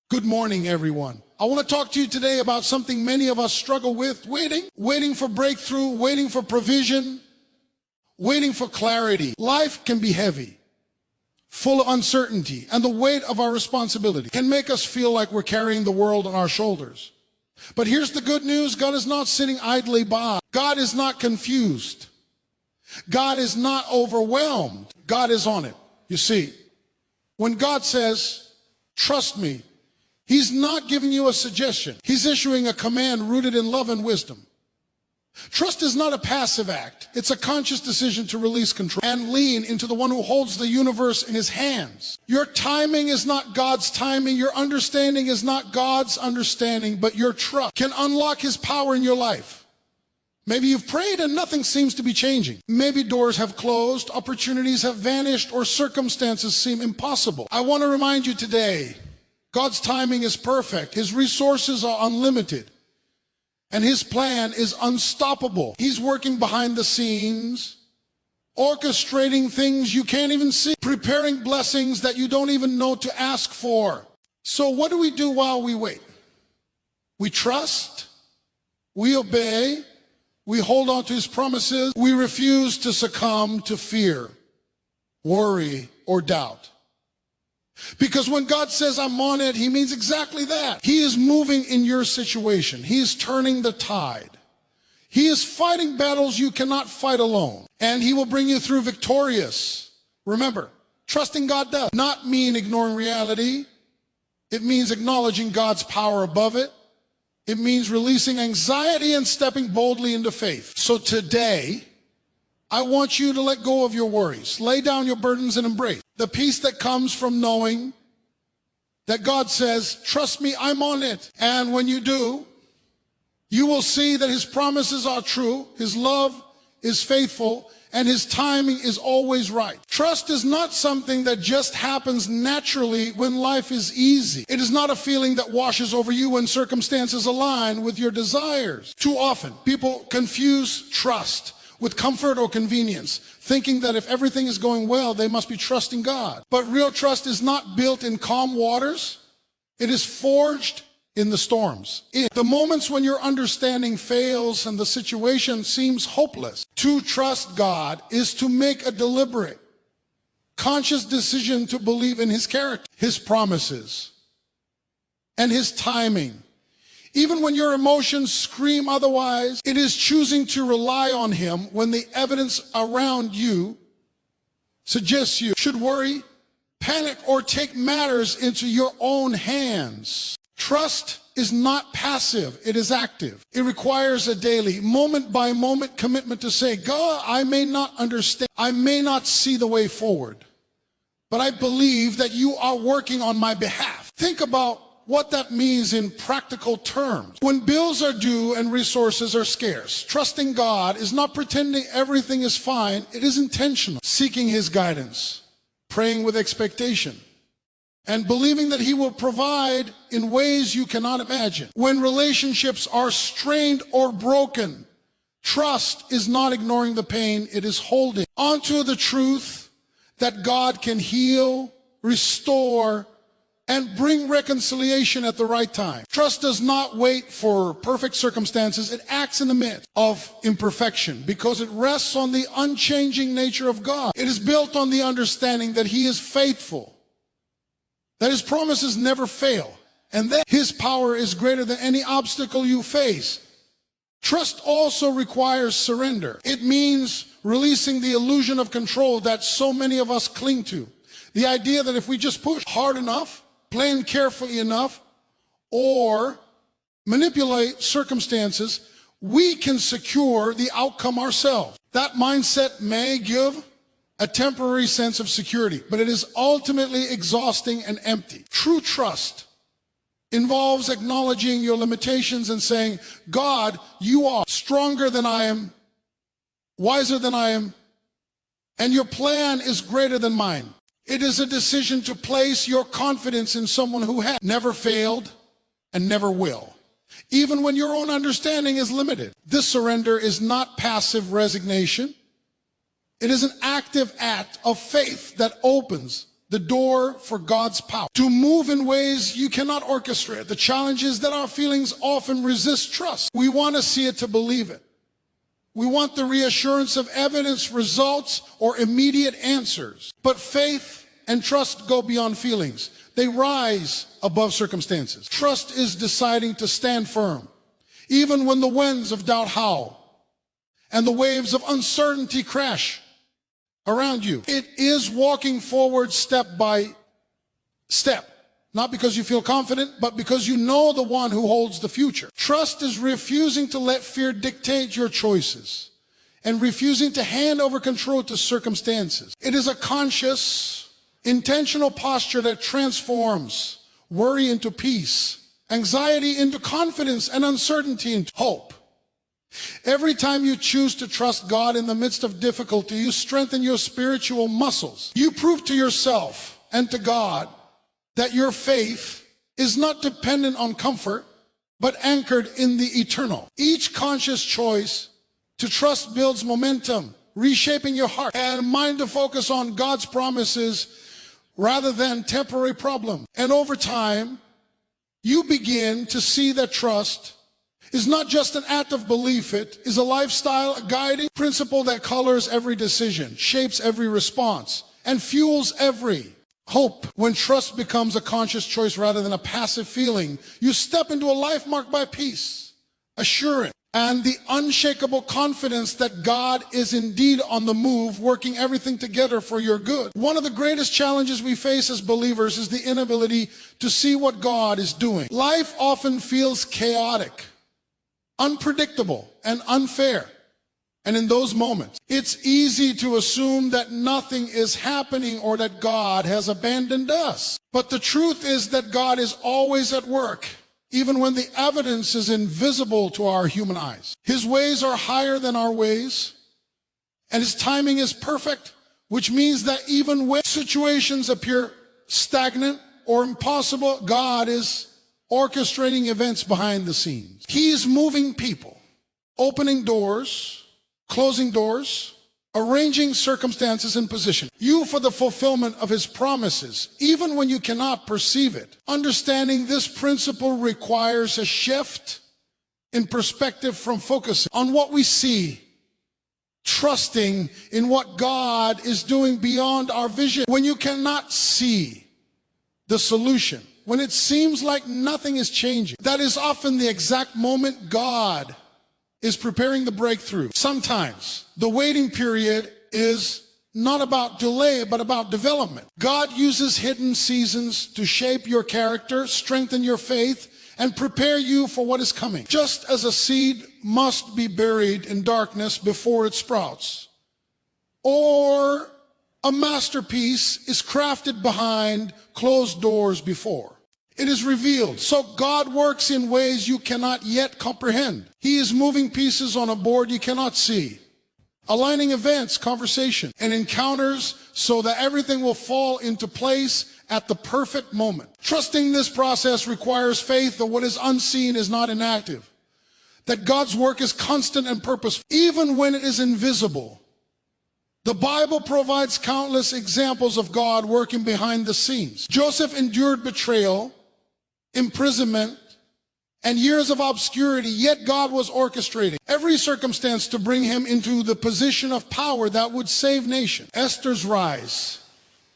Good morning, everyone. I want to talk to you today about something many of us struggle with, waiting for breakthrough, waiting for provision, waiting for clarity. Life can be heavy, full of uncertainty, and the weight of our responsibility can make us feel like we're carrying the world on our shoulders. But here's the good news. God is not sitting idly by. God is not confused. God is not overwhelmed. God is on it. You see, when God says, trust me, He's not giving you a suggestion. He's issuing a command rooted in love and wisdom. Trust is not a passive act. It's a conscious decision to release control and lean into the one who holds the universe in his hands. Your timing is not God's timing. Your understanding is not God's understanding, but your trust can unlock his power in your life. Maybe you've prayed and nothing seems to be changing. Maybe doors have closed, opportunities have vanished, or circumstances seem impossible. I want to remind you today, God's timing is perfect. His resources are unlimited. And his plan is unstoppable. He's working behind the scenes, orchestrating things you can't even see, preparing blessings that you don't even know to ask for. So what do we do while we wait? We trust, we obey, we hold on to his promises, we refuse to succumb to fear, worry, or doubt. Because when God says, I'm on it, he means exactly that. He is moving in your situation. He is turning the tide. He is fighting battles you cannot fight alone. And he will bring you through victorious. Remember, trusting God does not mean ignoring reality. It means acknowledging God's power above it. It means releasing anxiety and stepping boldly into faith. So today, I want you to let go of your worries. Lay down your burdens and embrace the peace that comes from knowing that God says, trust me, I'm on it. And when you do, you will see that his promises are true, his love is faithful, and his timing is always right. Trust is not something that just happens naturally when life is easy. It is not a feeling that washes over you when circumstances align with your desires. Too often, people confuse trust with comfort or convenience, thinking that if everything is going well, they must be trusting God. But real trust is not built in calm waters. It is forged in the storms. In the moments when your understanding fails and the situation seems hopeless, to trust God is to make a deliberate, conscious decision to believe in his character, his promises, and his timing. Even when your emotions scream otherwise, it is choosing to rely on him when the evidence around you suggests you should worry, panic, or take matters into your own hands. Trust is not passive, it is active. It requires a daily, moment-by-moment commitment to say, God, I may not understand, I may not see the way forward, but I believe that you are working on my behalf. Think about what that means in practical terms. When bills are due and resources are scarce, trusting God is not pretending everything is fine. It is intentional, seeking his guidance, praying with expectation, and believing that he will provide in ways you cannot imagine. When relationships are strained or broken, trust is not ignoring the pain. It is holding onto the truth that God can heal, restore, and bring reconciliation at the right time. Trust does not wait for perfect circumstances. It acts in the midst of imperfection because it rests on the unchanging nature of God. It is built on the understanding that he is faithful, that his promises never fail, and that his power is greater than any obstacle you face. Trust also requires surrender. It means releasing the illusion of control that so many of us cling to. The idea that if we just push hard enough, plan carefully enough, or manipulate circumstances, we can secure the outcome ourselves. That mindset may give a temporary sense of security, but it is ultimately exhausting and empty. True trust involves acknowledging your limitations and saying, God, you are stronger than I am, wiser than I am, and your plan is greater than mine. It is a decision to place your confidence in someone who has never failed and never will, even when your own understanding is limited. This surrender is not passive resignation. It is an active act of faith that opens the door for God's power to move in ways you cannot orchestrate. The challenge is that our feelings often resist trust. We want to see it to believe it. We want the reassurance of evidence, results, or immediate answers. But faith and trust go beyond feelings. They rise above circumstances. Trust is deciding to stand firm, even when the winds of doubt howl and the waves of uncertainty crash around you. It is walking forward step by step, not because you feel confident, but because you know the one who holds the future. Trust is refusing to let fear dictate your choices and refusing to hand over control to circumstances. It is a conscious, intentional posture that transforms worry into peace, anxiety into confidence, and uncertainty into hope. Every time you choose to trust God in the midst of difficulty, you strengthen your spiritual muscles. You prove to yourself and to God that your faith is not dependent on comfort, but anchored in the eternal. Each conscious choice to trust builds momentum, reshaping your heart and mind to focus on God's promises rather than temporary problems. And over time, you begin to see that trust is not just an act of belief. It is a lifestyle, a guiding principle that colors every decision, shapes every response, and fuels every hope. When trust becomes a conscious choice rather than a passive feeling, you step into a life marked by peace, assurance, and the unshakable confidence that God is indeed on the move, working everything together for your good. One of the greatest challenges we face as believers is the inability to see what God is doing. Life often feels chaotic, unpredictable, and unfair. And in those moments, it's easy to assume that nothing is happening or that God has abandoned us. But the truth is that God is always at work, even when the evidence is invisible to our human eyes. His ways are higher than our ways, and his timing is perfect, which means that even when situations appear stagnant or impossible, God is orchestrating events behind the scenes. He's moving people, opening doors, closing doors, arranging circumstances in position. You for the fulfillment of his promises, even when you cannot perceive it. Understanding this principle requires a shift in perspective from focusing on what we see, trusting in what God is doing beyond our vision. When you cannot see the solution, when it seems like nothing is changing, that is often the exact moment God is preparing the breakthrough. Sometimes the waiting period is not about delay, but about development. God uses hidden seasons to shape your character, strengthen your faith, and prepare you for what is coming. Just as a seed must be buried in darkness before it sprouts, or a masterpiece is crafted behind closed doors before it is revealed. So God works in ways you cannot yet comprehend. He is moving pieces on a board you cannot see, aligning events, conversation, and encounters so that everything will fall into place at the perfect moment. Trusting this process requires faith that what is unseen is not inactive, that God's work is constant and purposeful, even when it is invisible. The Bible provides countless examples of God working behind the scenes. Joseph endured betrayal, imprisonment, and years of obscurity, yet God was orchestrating every circumstance to bring him into the position of power that would save nations. Esther's rise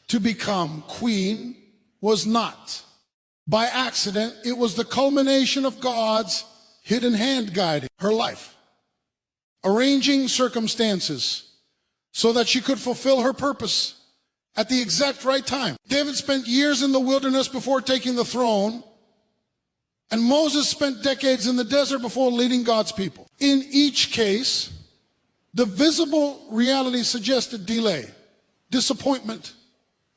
to become queen was not by accident. It was the culmination of God's hidden hand guiding her life, arranging circumstances so that she could fulfill her purpose at the exact right time. David spent years in the wilderness before taking the throne, and Moses spent decades in the desert before leading God's people. In each case, the visible reality suggested delay, disappointment,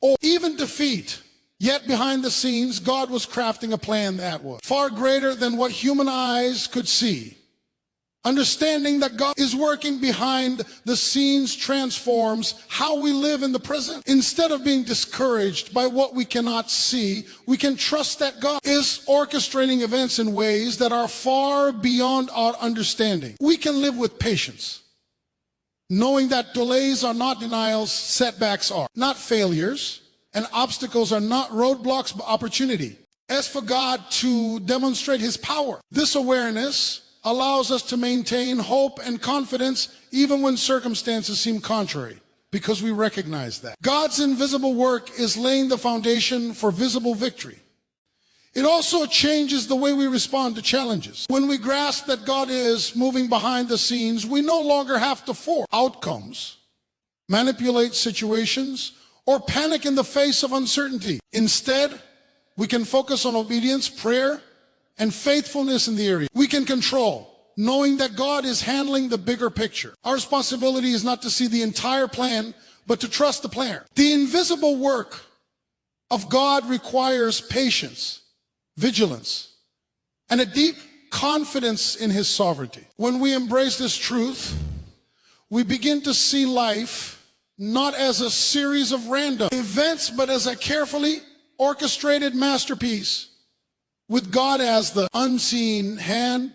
or even defeat. Yet behind the scenes, God was crafting a plan that was far greater than what human eyes could see. Understanding that God is working behind the scenes transforms how we live in the present. Instead of being discouraged by what we cannot see, we can trust that God is orchestrating events in ways that are far beyond our understanding. We can live with patience, knowing that delays are not denials, setbacks are not failures, and obstacles are not roadblocks but opportunity. As for God to demonstrate his power, this awareness allows us to maintain hope and confidence even when circumstances seem contrary, because we recognize that God's invisible work is laying the foundation for visible victory. It also changes the way we respond to challenges. When we grasp that God is moving behind the scenes, we no longer have to force outcomes, manipulate situations, or panic in the face of uncertainty. Instead, we can focus on obedience, prayer, and faithfulness in the area we can control, knowing that God is handling the bigger picture. Our responsibility is not to see the entire plan, but to trust the planner. The invisible work of God requires patience, vigilance, and a deep confidence in his sovereignty. When we embrace this truth, we begin to see life not as a series of random events, but as a carefully orchestrated masterpiece, with God as the unseen hand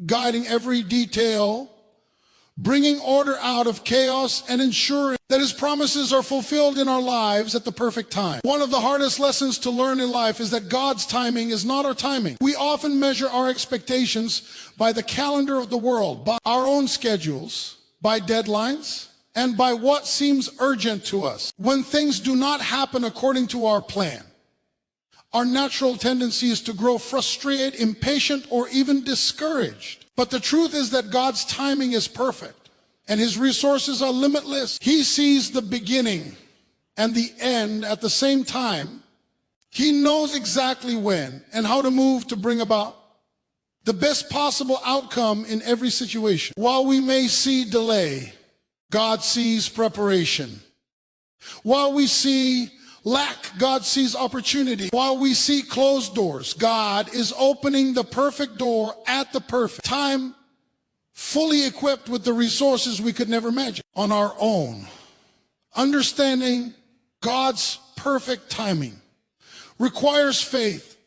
guiding every detail, bringing order out of chaos and ensuring that his promises are fulfilled in our lives at the perfect time. One of the hardest lessons to learn in life is that God's timing is not our timing. We often measure our expectations by the calendar of the world, by our own schedules, by deadlines, and by what seems urgent to us. When things do not happen according to our plan, our natural tendency is to grow frustrated, impatient, or even discouraged. But the truth is that God's timing is perfect and his resources are limitless. He sees the beginning and the end at the same time. He knows exactly when and how to move to bring about the best possible outcome in every situation. While we may see delay, God sees preparation. While we see lack, God sees opportunity. While we see closed doors, God is opening the perfect door at the perfect time, fully equipped with the resources we could never imagine on our own. Understanding God's perfect timing requires faith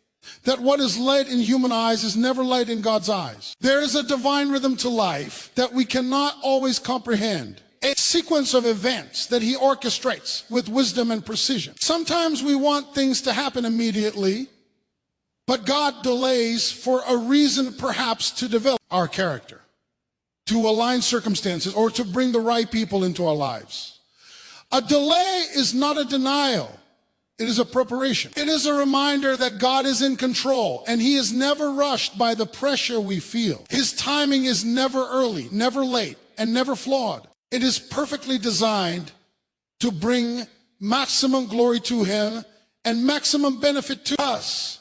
that what is light in human eyes is never light in God's eyes. There is a divine rhythm to life that we cannot always comprehend. A sequence of events that he orchestrates with wisdom and precision. Sometimes we want things to happen immediately, but God delays for a reason, perhaps to develop our character, to align circumstances, or to bring the right people into our lives. A delay is not a denial. It is a preparation. It is a reminder that God is in control and he is never rushed by the pressure we feel. His timing is never early, never late, and never flawed. It is perfectly designed to bring maximum glory to him and maximum benefit to us.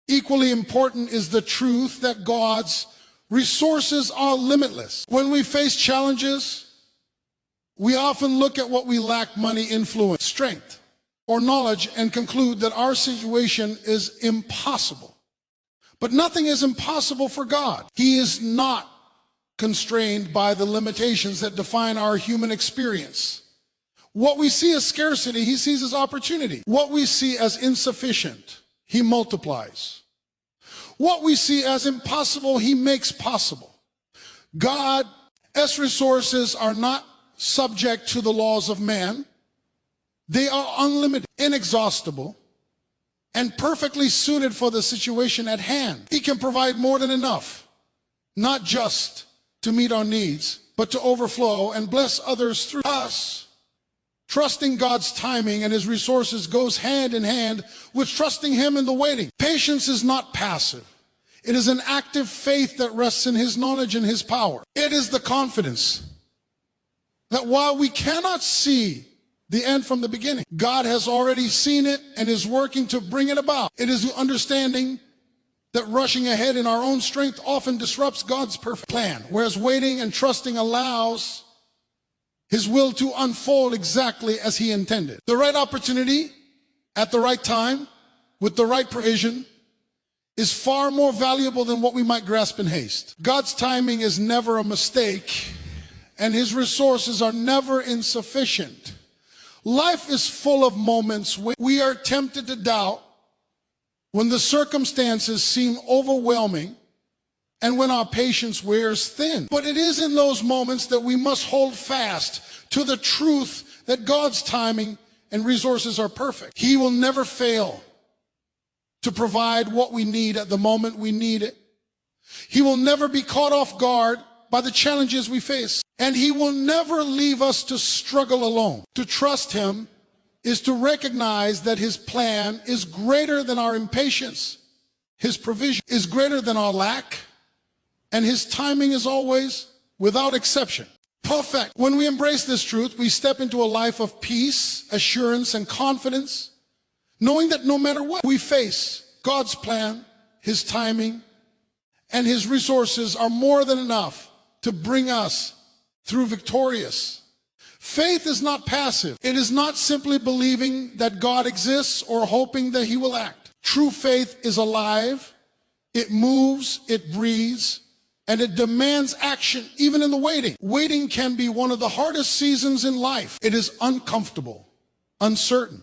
Equally important is the truth that God's resources are limitless. When we face challenges, we often look at what we lack: money, influence, strength, or knowledge, and conclude that our situation is impossible. But nothing is impossible for God. He is not constrained by the limitations that define our human experience. What we see as scarcity, he sees as opportunity. What we see as insufficient, he multiplies. What we see as impossible, he makes possible. God's resources are not subject to the laws of man. They are unlimited, inexhaustible, and perfectly suited for the situation at hand. He can provide more than enough, not just to meet our needs, but to overflow and bless others through us. Trusting God's timing and his resources goes hand in hand with trusting him in the waiting. Patience is not passive. It is an active faith that rests in his knowledge and his power. It is the confidence that while we cannot see the end from the beginning, God has already seen it and is working to bring it about. It is understanding that rushing ahead in our own strength often disrupts God's perfect plan, whereas waiting and trusting allows his will to unfold exactly as he intended. The right opportunity at the right time with the right provision is far more valuable than what we might grasp in haste. God's timing is never a mistake, and his resources are never insufficient. Life is full of moments when we are tempted to doubt, when the circumstances seem overwhelming, and when our patience wears thin. But it is in those moments that we must hold fast to the truth that God's timing and resources are perfect. He will never fail to provide what we need at the moment we need it. He will never be caught off guard by the challenges we face. And he will never leave us to struggle alone. To trust him is to recognize that his plan is greater than our impatience. His provision is greater than our lack. And his timing is always, without exception, perfect. When we embrace this truth, we step into a life of peace, assurance, and confidence, knowing that no matter what we face, God's plan, his timing, and his resources are more than enough to bring us through victorious. Faith is not passive. It is not simply believing that God exists or hoping that he will act. True faith is alive. It moves, it breathes, and it demands action even in the waiting. Waiting can be one of the hardest seasons in life. It is uncomfortable, uncertain,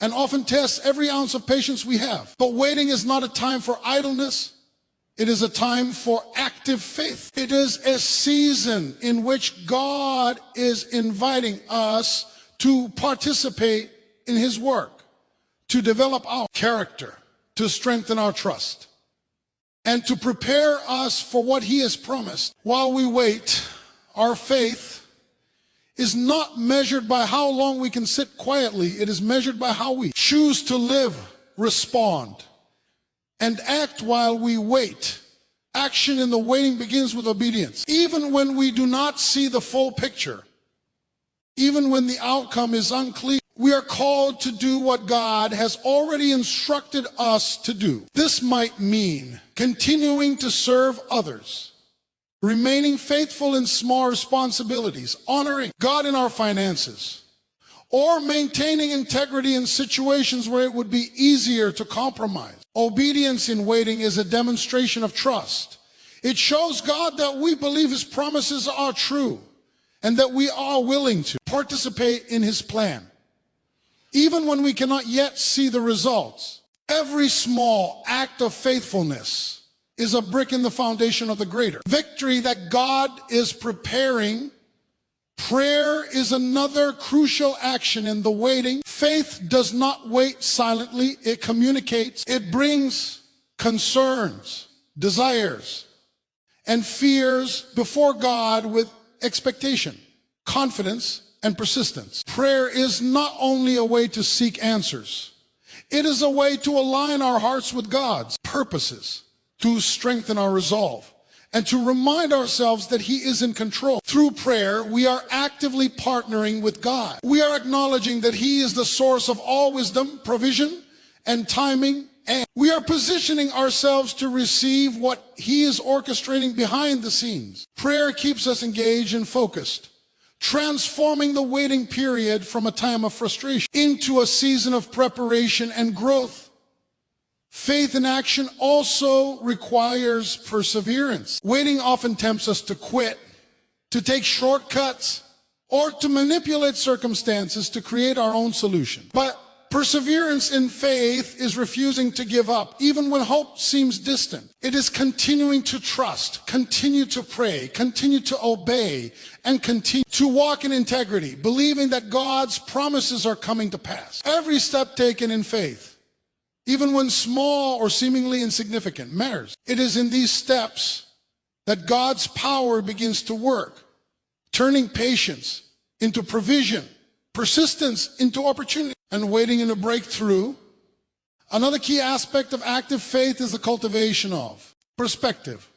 and often tests every ounce of patience we have. But waiting is not a time for idleness. It is a time for active faith. It is a season in which God is inviting us to participate in his work, to develop our character, to strengthen our trust, and to prepare us for what he has promised. While we wait, our faith is not measured by how long we can sit quietly. It is measured by how we choose to live, respond, and act while we wait. Action in the waiting begins with obedience. Even when we do not see the full picture, even when the outcome is unclear, we are called to do what God has already instructed us to do. This might mean continuing to serve others, remaining faithful in small responsibilities, honoring God in our finances, or maintaining integrity in situations where it would be easier to compromise. Obedience in waiting is a demonstration of trust. It shows God that we believe his promises are true and that we are willing to participate in his plan, even when we cannot yet see the results. Every small act of faithfulness is a brick in the foundation of the greater victory that God is preparing. Prayer is another crucial action in the waiting. Faith does not wait silently. It communicates. It brings concerns, desires, and fears before God with expectation, confidence, and persistence. Prayer is not only a way to seek answers. It is a way to align our hearts with God's purposes, to strengthen our resolve, and to remind ourselves that he is in control. Through prayer, we are actively partnering with God. We are acknowledging that he is the source of all wisdom, provision, and timing, and we are positioning ourselves to receive what he is orchestrating behind the scenes. Prayer keeps us engaged and focused, transforming the waiting period from a time of frustration into a season of preparation and growth. Faith in action also requires perseverance. Waiting often tempts us to quit, to take shortcuts, or to manipulate circumstances to create our own solution. But perseverance in faith is refusing to give up, even when hope seems distant. It is continuing to trust, continue to pray, continue to obey, and continue to walk in integrity, believing that God's promises are coming to pass. Every step taken in faith, even when small or seemingly insignificant, matters. It is in these steps that God's power begins to work, turning patience into provision, persistence into opportunity, and waiting into breakthrough. Another key aspect of active faith is the cultivation of perspective.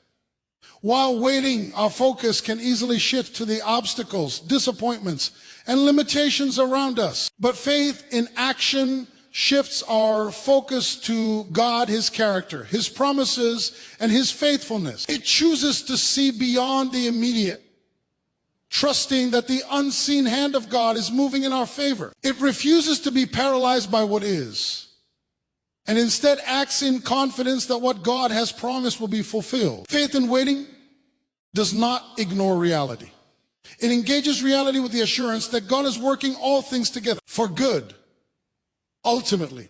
While waiting, our focus can easily shift to the obstacles, disappointments, and limitations around us. But faith in action shifts our focus to God, his character, his promises, and his faithfulness. It chooses to see beyond the immediate, trusting that the unseen hand of God is moving in our favor. It refuses to be paralyzed by what is, and instead acts in confidence that what God has promised will be fulfilled. Faith in waiting does not ignore reality. It engages reality with the assurance that God is working all things together for good. Ultimately,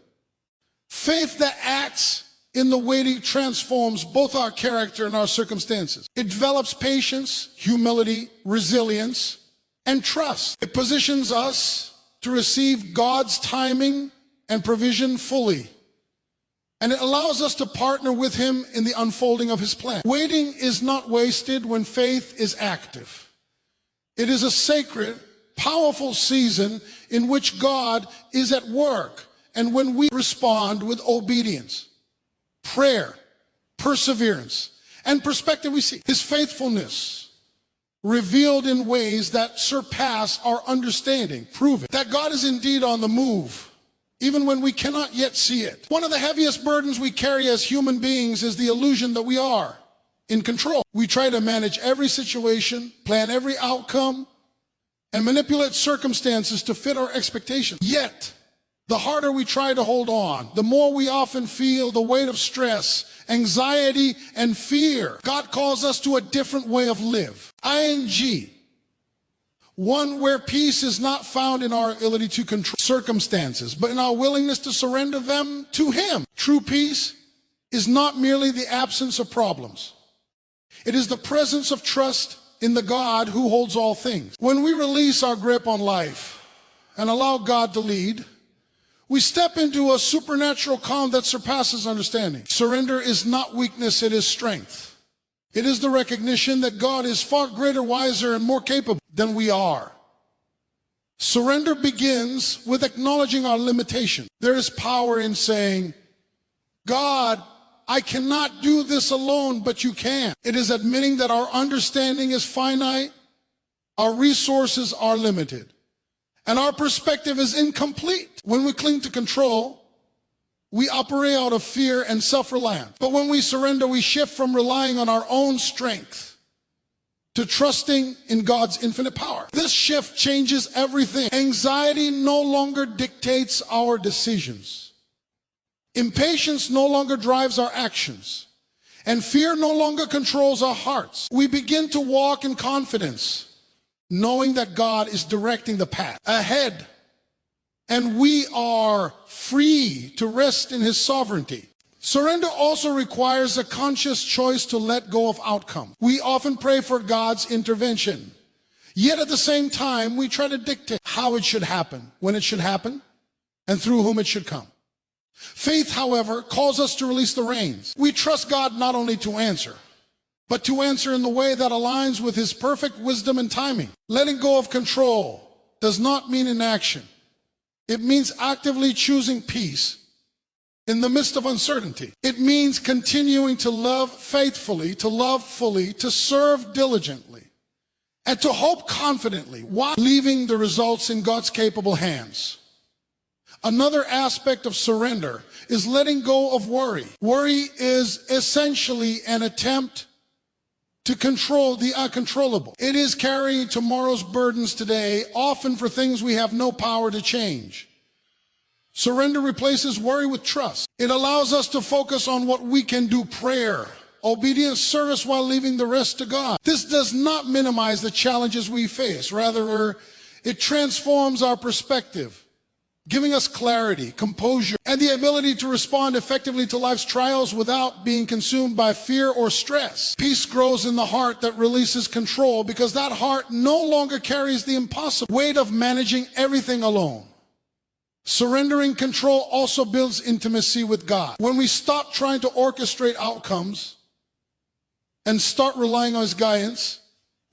faith that acts in the waiting transforms both our character and our circumstances. It develops patience, humility, resilience, and trust. It positions us to to receive God's timing and provision fully. And it allows us to partner with him in the unfolding of his plan. Waiting is not wasted when faith is active. It is a sacred, powerful season in which God is at work, and when we respond with obedience, prayer, perseverance, and perspective, we see his faithfulness revealed in ways that surpass our understanding, proving that God is indeed on the move, even when we cannot yet see it. One of the heaviest burdens we carry as human beings is the illusion that we are in control. We try to manage every situation, plan every outcome, and manipulate circumstances to fit our expectations. Yet, the harder we try to hold on, the more we often feel the weight of stress, anxiety, and fear. God calls us to a different way of live. ING. One where peace is not found in our ability to control circumstances, but in our willingness to surrender them to him. True peace is not merely the absence of problems. It is the presence of trust in the God who holds all things. When we release our grip on life and allow God to lead, we step into a supernatural calm that surpasses understanding. Surrender is not weakness, it is strength. It is the recognition that God is far greater, wiser, and more capable than we are. Surrender begins with acknowledging our limitation. There is power in saying, God, I cannot do this alone, but you can. It is admitting that our understanding is finite, our resources are limited, and our perspective is incomplete. When we cling to control, we operate out of fear and self-reliance. But when we surrender, we shift from relying on our own strength to trusting in God's infinite power. This shift changes everything. Anxiety no longer dictates our decisions. Impatience no longer drives our actions. And fear no longer controls our hearts. We begin to walk in confidence, knowing that God is directing the path ahead, and we are free to rest in his sovereignty. Surrender also requires a conscious choice to let go of outcome. We often pray for God's intervention, yet at the same time, we try to dictate how it should happen, when it should happen, and through whom it should come. Faith, however, calls us to release the reins. We trust God not only to answer, but to answer in the way that aligns with his perfect wisdom and timing. Letting go of control does not mean inaction. It means actively choosing peace in the midst of uncertainty. It means continuing to love faithfully, to love fully, to serve diligently, and to hope confidently while leaving the results in God's capable hands. Another aspect of surrender is letting go of worry. Worry is essentially an attempt to control the uncontrollable. It is carrying tomorrow's burdens today, often for things we have no power to change. Surrender replaces worry with trust. It allows us to focus on what we can do: prayer, obedience, service, while leaving the rest to God. This does not minimize the challenges we face. Rather, it transforms our perspective, giving us clarity, composure, and the ability to respond effectively to life's trials without being consumed by fear or stress. Peace grows in the heart that releases control, because that heart no longer carries the impossible weight of managing everything alone. Surrendering control also builds intimacy with God. When we stop trying to orchestrate outcomes and start relying on his guidance,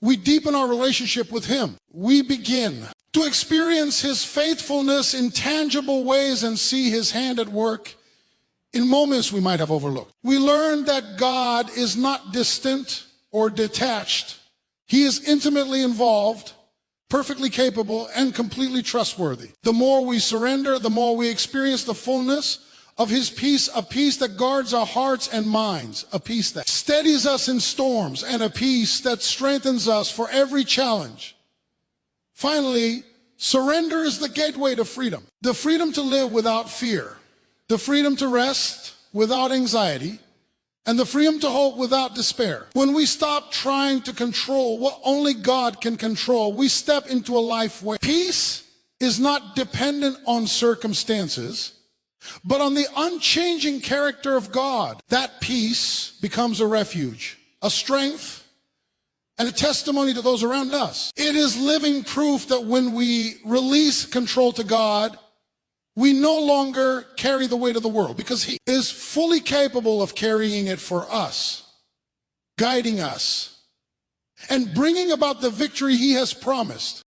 we deepen our relationship with him. We begin to experience his faithfulness in tangible ways and see his hand at work in moments we might have overlooked. We learn that God is not distant or detached. He is intimately involved, perfectly capable, and completely trustworthy. The more we surrender, the more we experience the fullness of his peace, a peace that guards our hearts and minds, a peace that steadies us in storms, and a peace that strengthens us for every challenge. Finally, surrender is the gateway to freedom. The freedom to live without fear, the freedom to rest without anxiety, and the freedom to hope without despair. When we stop trying to control what only God can control, we step into a life where peace is not dependent on circumstances, but on the unchanging character of God. That peace becomes a refuge, a strength, and a testimony to those around us. It is living proof that when we release control to God, we no longer carry the weight of the world, because He is fully capable of carrying it for us, guiding us, and bringing about the victory He has promised.